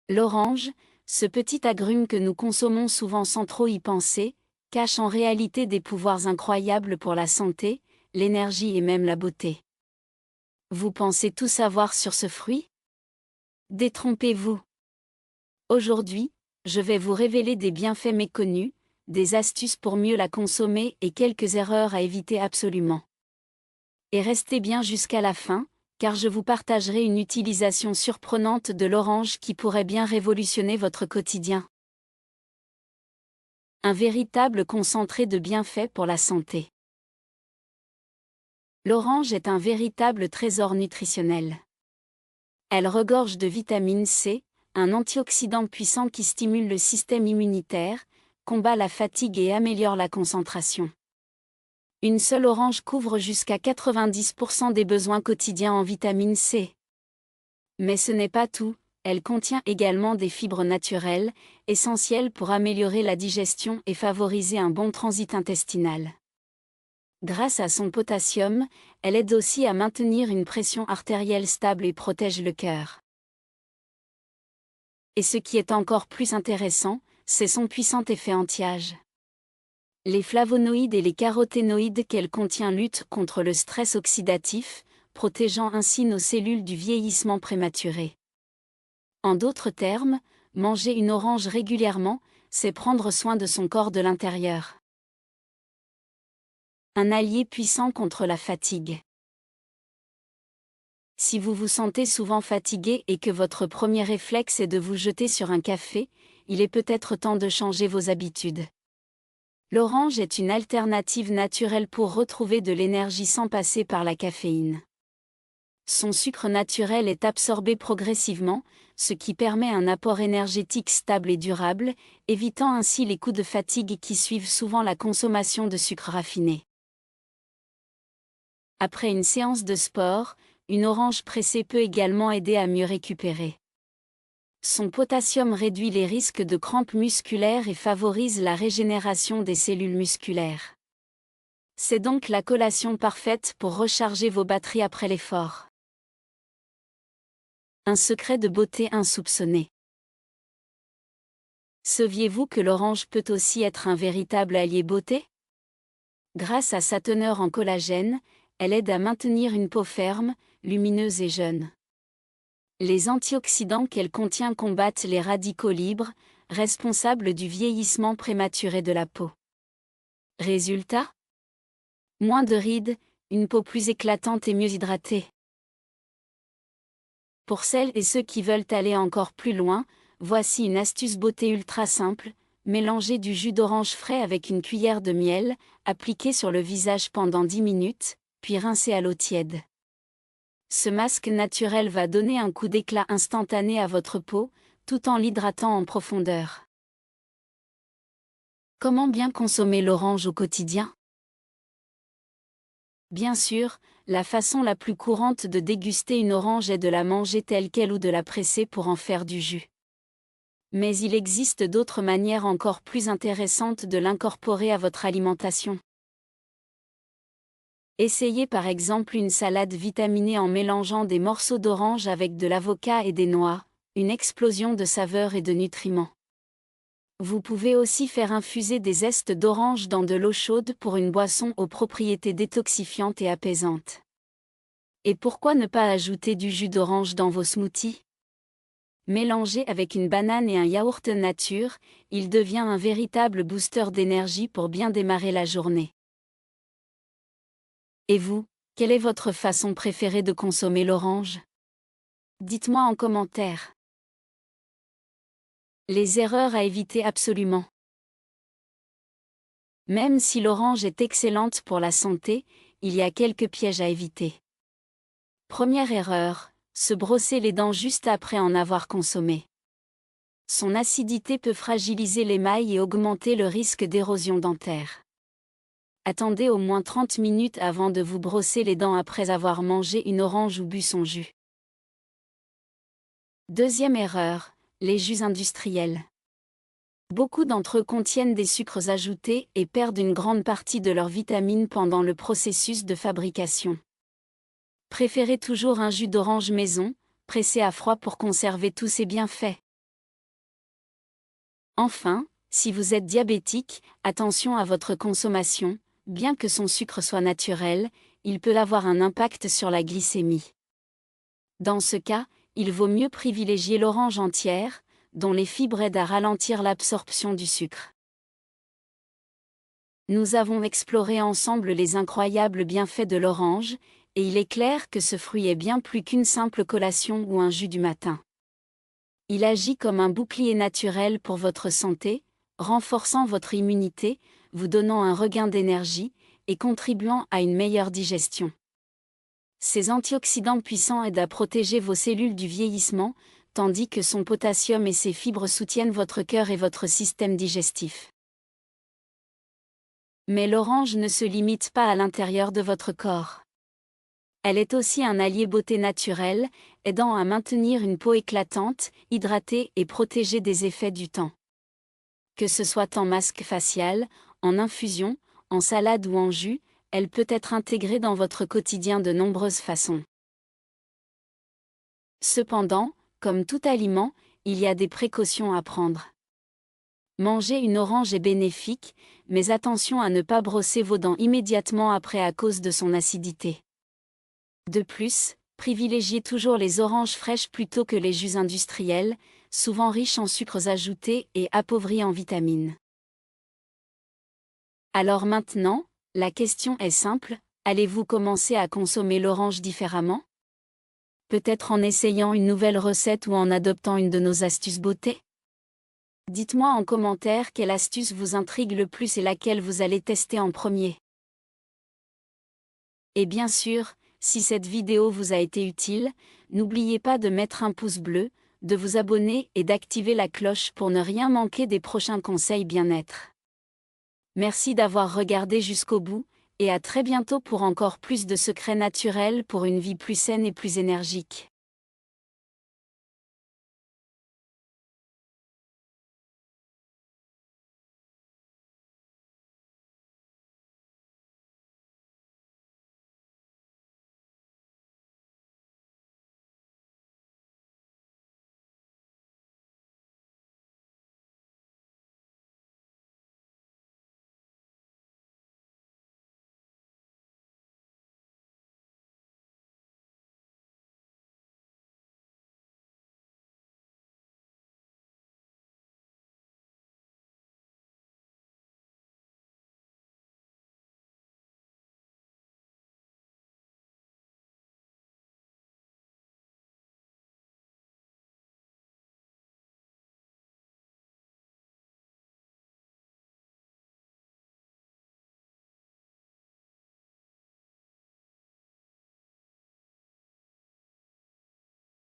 L'orange, ce petit agrume que nous consommons souvent sans trop y penser, cache en réalité des pouvoirs incroyables pour la santé, l'énergie et même la beauté. Vous pensez tout savoir sur ce fruit? Détrompez-vous. Aujourd'hui, je vais vous révéler des bienfaits méconnus, des astuces pour mieux la consommer et quelques erreurs à éviter absolument. Et restez bien jusqu'à la fin, car je vous partagerai une utilisation surprenante de l'orange qui pourrait bien révolutionner votre quotidien. Un véritable concentré de bienfaits pour la santé. L'orange est un véritable trésor nutritionnel. Elle regorge de vitamine C, un antioxydant puissant qui stimule le système immunitaire, combat la fatigue et améliore la concentration. Une seule orange couvre jusqu'à 90% des besoins quotidiens en vitamine C. Mais ce n'est pas tout, elle contient également des fibres naturelles, essentielles pour améliorer la digestion et favoriser un bon transit intestinal. Grâce à son potassium, elle aide aussi à maintenir une pression artérielle stable et protège le cœur. Et ce qui est encore plus intéressant, c'est son puissant effet anti-âge. Les flavonoïdes et les caroténoïdes qu'elle contient luttent contre le stress oxydatif, protégeant ainsi nos cellules du vieillissement prématuré. En d'autres termes, manger une orange régulièrement, c'est prendre soin de son corps de l'intérieur. Un allié puissant contre la fatigue. Si vous vous sentez souvent fatigué et que votre premier réflexe est de vous jeter sur un café, il est peut-être temps de changer vos habitudes. L'orange est une alternative naturelle pour retrouver de l'énergie sans passer par la caféine. Son sucre naturel est absorbé progressivement, ce qui permet un apport énergétique stable et durable, évitant ainsi les coups de fatigue qui suivent souvent la consommation de sucre raffiné. Après une séance de sport, une orange pressée peut également aider à mieux récupérer. Son potassium réduit les risques de crampes musculaires et favorise la régénération des cellules musculaires. C'est donc la collation parfaite pour recharger vos batteries après l'effort. Un secret de beauté insoupçonné. Saviez-vous que l'orange peut aussi être un véritable allié beauté? Grâce à sa teneur en collagène, elle aide à maintenir une peau ferme, lumineuse et jeune. Les antioxydants qu'elle contient combattent les radicaux libres, responsables du vieillissement prématuré de la peau. Résultat? Moins de rides, une peau plus éclatante et mieux hydratée. Pour celles et ceux qui veulent aller encore plus loin, voici une astuce beauté ultra simple: mélangez du jus d'orange frais avec une cuillère de miel, appliquez sur le visage pendant 10 minutes, puis rincez à l'eau tiède. Ce masque naturel va donner un coup d'éclat instantané à votre peau, tout en l'hydratant en profondeur. Comment bien consommer l'orange au quotidien? Bien sûr, la façon la plus courante de déguster une orange est de la manger telle quelle ou de la presser pour en faire du jus. Mais il existe d'autres manières encore plus intéressantes de l'incorporer à votre alimentation. Essayez par exemple une salade vitaminée en mélangeant des morceaux d'orange avec de l'avocat et des noix, une explosion de saveurs et de nutriments. Vous pouvez aussi faire infuser des zestes d'orange dans de l'eau chaude pour une boisson aux propriétés détoxifiantes et apaisantes. Et pourquoi ne pas ajouter du jus d'orange dans vos smoothies? Mélangé avec une banane et un yaourt nature, il devient un véritable booster d'énergie pour bien démarrer la journée. Et vous, quelle est votre façon préférée de consommer l'orange? Dites-moi en commentaire. Les erreurs à éviter absolument. Même si l'orange est excellente pour la santé, il y a quelques pièges à éviter. Première erreur, se brosser les dents juste après en avoir consommé. Son acidité peut fragiliser l'émail et augmenter le risque d'érosion dentaire. Attendez au moins 30 minutes avant de vous brosser les dents après avoir mangé une orange ou bu son jus. Deuxième erreur, les jus industriels. Beaucoup d'entre eux contiennent des sucres ajoutés et perdent une grande partie de leurs vitamines pendant le processus de fabrication. Préférez toujours un jus d'orange maison, pressé à froid pour conserver tous ses bienfaits. Enfin, si vous êtes diabétique, attention à votre consommation, bien que son sucre soit naturel, il peut avoir un impact sur la glycémie. Dans ce cas, il vaut mieux privilégier l'orange entière, dont les fibres aident à ralentir l'absorption du sucre. Nous avons exploré ensemble les incroyables bienfaits de l'orange, et il est clair que ce fruit est bien plus qu'une simple collation ou un jus du matin. Il agit comme un bouclier naturel pour votre santé, renforçant votre immunité, vous donnant un regain d'énergie, et contribuant à une meilleure digestion. Ces antioxydants puissants aident à protéger vos cellules du vieillissement, tandis que son potassium et ses fibres soutiennent votre cœur et votre système digestif. Mais l'orange ne se limite pas à l'intérieur de votre corps. Elle est aussi un allié beauté naturelle, aidant à maintenir une peau éclatante, hydratée et protégée des effets du temps. Que ce soit en masque facial, en infusion, en salade ou en jus, elle peut être intégrée dans votre quotidien de nombreuses façons. Cependant, comme tout aliment, il y a des précautions à prendre. Manger une orange est bénéfique, mais attention à ne pas brosser vos dents immédiatement après à cause de son acidité. De plus, privilégiez toujours les oranges fraîches plutôt que les jus industriels, souvent riches en sucres ajoutés et appauvris en vitamines. Alors maintenant, la question est simple, allez-vous commencer à consommer l'orange différemment? Peut-être en essayant une nouvelle recette ou en adoptant une de nos astuces beauté? Dites-moi en commentaire quelle astuce vous intrigue le plus et laquelle vous allez tester en premier. Et bien sûr, si cette vidéo vous a été utile, n'oubliez pas de mettre un pouce bleu, de vous abonner et d'activer la cloche pour ne rien manquer des prochains conseils bien-être. Merci d'avoir regardé jusqu'au bout, et à très bientôt pour encore plus de secrets naturels pour une vie plus saine et plus énergique.